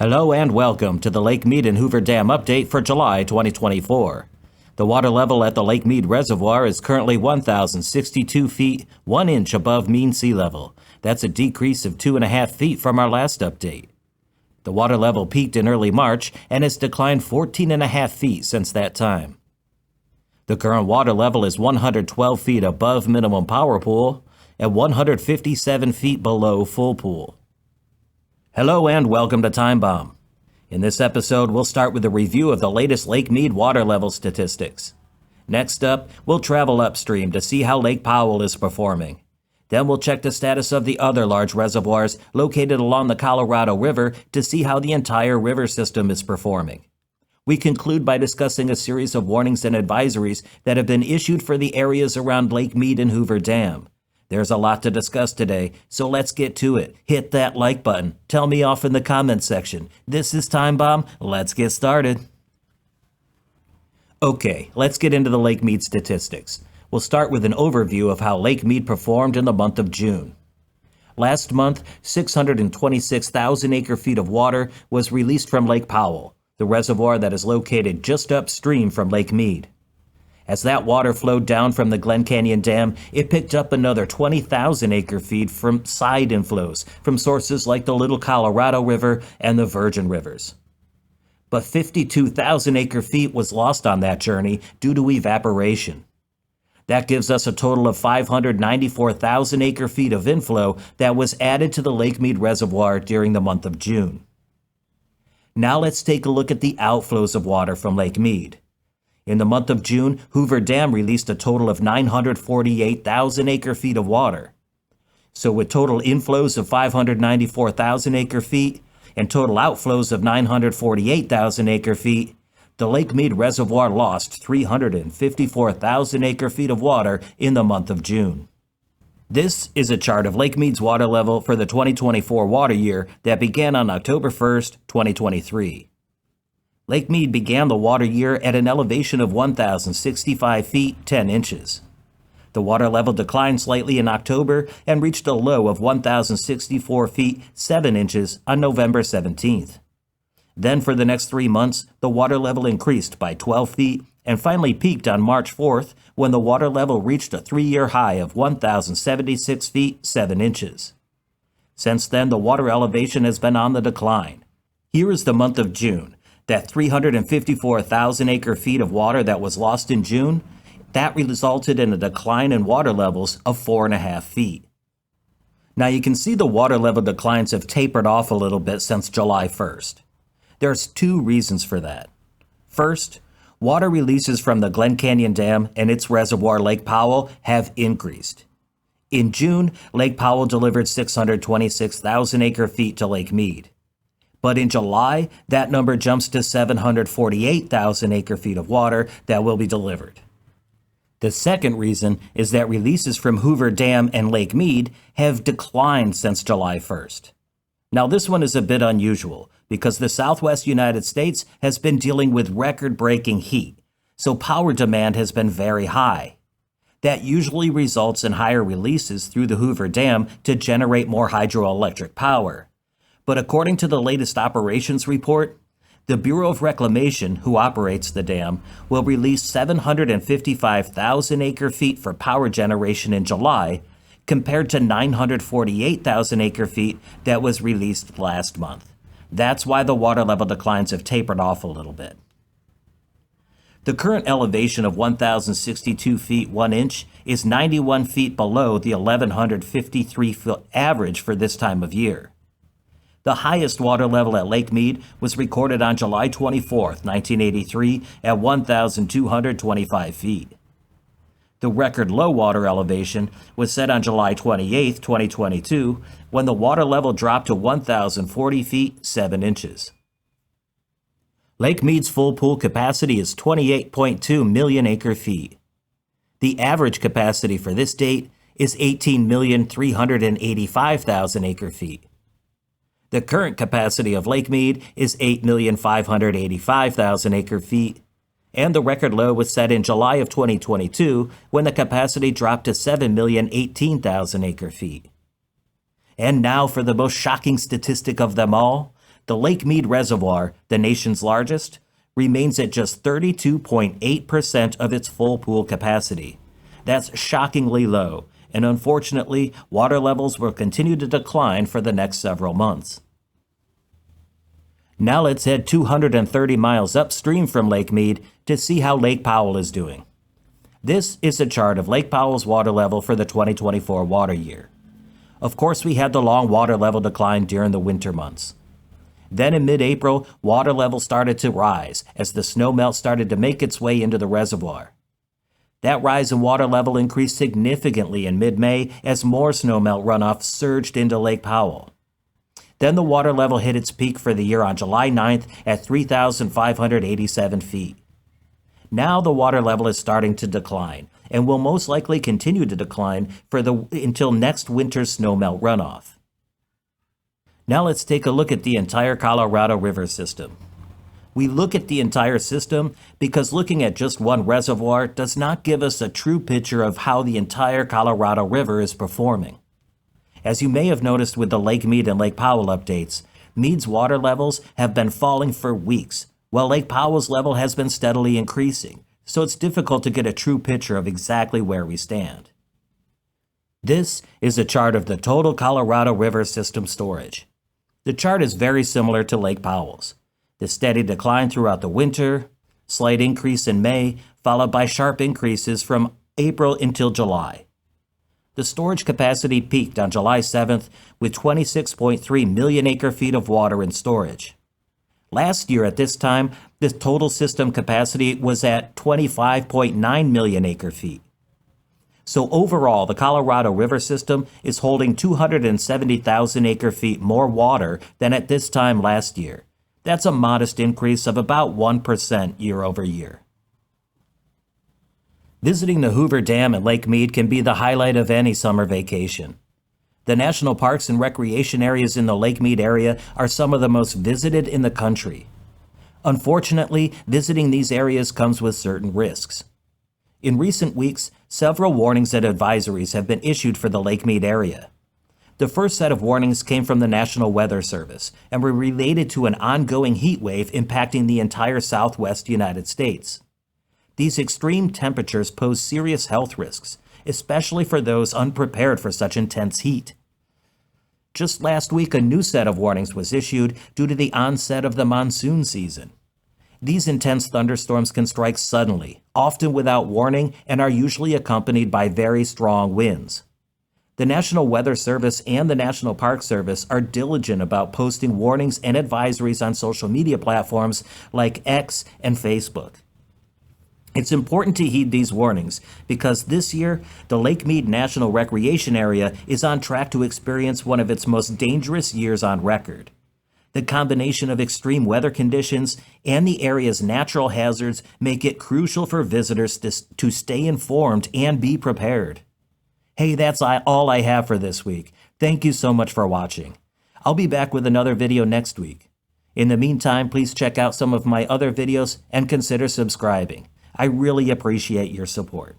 Hello and welcome to the Lake Mead and Hoover Dam update for July 2024. The water level at the Lake Mead Reservoir is currently 1,062 feet, 1 inch above mean sea level. That's a decrease of 2.5 feet from our last update. The water level peaked in early March and has declined 14.5 feet since that time. The current water level is 112 feet above minimum power pool and 157 feet below full pool. Hello and welcome to timeBomb. In this episode, we'll start with a review of the latest Lake Mead water level statistics. Next up, we'll travel upstream to see how Lake Powell is performing. Then we'll check the status of the other large reservoirs located along the Colorado River to see how the entire river system is performing. We conclude by discussing a series of warnings and advisories that have been issued for the areas around Lake Mead and Hoover Dam. There's a lot to discuss today, so let's get to it. Hit that like button. Tell me off in the comments section. This is timeBomb. Let's get started. Okay, let's get into the Lake Mead statistics. We'll start with an overview of how Lake Mead performed in the month of June. Last month, 626,000 acre-feet of water was released from Lake Powell, the reservoir that is located just upstream from Lake Mead. As that water flowed down from the Glen Canyon Dam, it picked up another 20,000 acre-feet from side inflows from sources like the Little Colorado River and the Virgin Rivers. But 52,000 acre-feet was lost on that journey due to evaporation. That gives us a total of 594,000 acre-feet of inflow that was added to the Lake Mead Reservoir during the month of June. Now let's take a look at the outflows of water from Lake Mead. In the month of June, Hoover Dam released a total of 948,000 acre-feet of water. So with total inflows of 594,000 acre-feet and total outflows of 948,000 acre-feet, the Lake Mead Reservoir lost 354,000 acre-feet of water in the month of June. This is a chart of Lake Mead's water level for the 2024 water year that began on October 1st, 2023. Lake Mead began the water year at an elevation of 1,065 feet, 10 inches. The water level declined slightly in October and reached a low of 1,064 feet, 7 inches on November 17th. Then for the next 3 months, the water level increased by 12 feet and finally peaked on March 4th when the water level reached a 3-year high of 1,076 feet, 7 inches. Since then, the water elevation has been on the decline. Here is the month of June. That 354,000 acre-feet of water that was lost in June, that resulted in a decline in water levels of 4.5 feet. Now you can see the water level declines have tapered off a little bit since July 1st. There's 2 reasons for that. First, water releases from the Glen Canyon Dam and its reservoir Lake Powell have increased. In June, Lake Powell delivered 626,000 acre-feet to Lake Mead. But in July, that number jumps to 748,000 acre-feet of water that will be delivered. The second reason is that releases from Hoover Dam and Lake Mead have declined since July 1st. Now this one is a bit unusual because the Southwest United States has been dealing with record-breaking heat, so power demand has been very high. That usually results in higher releases through the Hoover Dam to generate more hydroelectric power. But according to the latest operations report, the Bureau of Reclamation, who operates the dam, will release 755,000 acre-feet for power generation in July, compared to 948,000 acre-feet that was released last month. That's why the water level declines have tapered off a little bit. The current elevation of 1,062 feet 1 inch is 91 feet below the 1,153-foot average for this time of year. The highest water level at Lake Mead was recorded on July 24, 1983 at 1,225 feet. The record low water elevation was set on July 28, 2022, when the water level dropped to 1,040 feet, 7 inches. Lake Mead's full pool capacity is 28.2 million acre-feet. The average capacity for this date is 18,385,000 acre-feet. The current capacity of Lake Mead is 8,585,000 acre-feet, and the record low was set in July of 2022 when the capacity dropped to 7,018,000 acre-feet. And now for the most shocking statistic of them all, the Lake Mead Reservoir, the nation's largest, remains at just 32.8% of its full pool capacity. That's shockingly low, and unfortunately, water levels will continue to decline for the next several months. Now let's head 230 miles upstream from Lake Mead to see how Lake Powell is doing. This is a chart of Lake Powell's water level for the 2024 water year. Of course, we had the long water level decline during the winter months. Then in mid-April, water level started to rise as the snowmelt started to make its way into the reservoir. That rise in water level increased significantly in mid-May as more snowmelt runoff surged into Lake Powell. Then the water level hit its peak for the year on July 9th at 3,587 feet. Now the water level is starting to decline and will most likely continue to decline until next winter's snowmelt runoff. Now let's take a look at the entire Colorado River system. We look at the entire system because looking at just one reservoir does not give us a true picture of how the entire Colorado River is performing. As you may have noticed with the Lake Mead and Lake Powell updates, Mead's water levels have been falling for weeks, while Lake Powell's level has been steadily increasing, so it's difficult to get a true picture of exactly where we stand. This is a chart of the total Colorado River system storage. The chart is very similar to Lake Powell's. The steady decline throughout the winter, slight increase in May, followed by sharp increases from April until July. The storage capacity peaked on July 7th with 26.3 million acre-feet of water in storage. Last year at this time, the total system capacity was at 25.9 million acre-feet. So overall, the Colorado River system is holding 270,000 acre-feet more water than at this time last year. That's a modest increase of about 1% year over year. Visiting the Hoover Dam and Lake Mead can be the highlight of any summer vacation. The national parks and recreation areas in the Lake Mead area are some of the most visited in the country. Unfortunately, visiting these areas comes with certain risks. In recent weeks, several warnings and advisories have been issued for the Lake Mead area. The first set of warnings came from the National Weather Service and were related to an ongoing heat wave impacting the entire southwest United States. These extreme temperatures pose serious health risks, especially for those unprepared for such intense heat. Just last week, a new set of warnings was issued due to the onset of the monsoon season. These intense thunderstorms can strike suddenly, often without warning, and are usually accompanied by very strong winds. The National Weather Service and the National Park Service are diligent about posting warnings and advisories on social media platforms like X and Facebook. It's important to heed these warnings because this year, the Lake Mead National Recreation Area is on track to experience one of its most dangerous years on record. The combination of extreme weather conditions and the area's natural hazards make it crucial for visitors to stay informed and be prepared. Hey, that's all I have for this week. Thank you so much for watching. I'll be back with another video next week. In the meantime, please check out some of my other videos and consider subscribing. I really appreciate your support.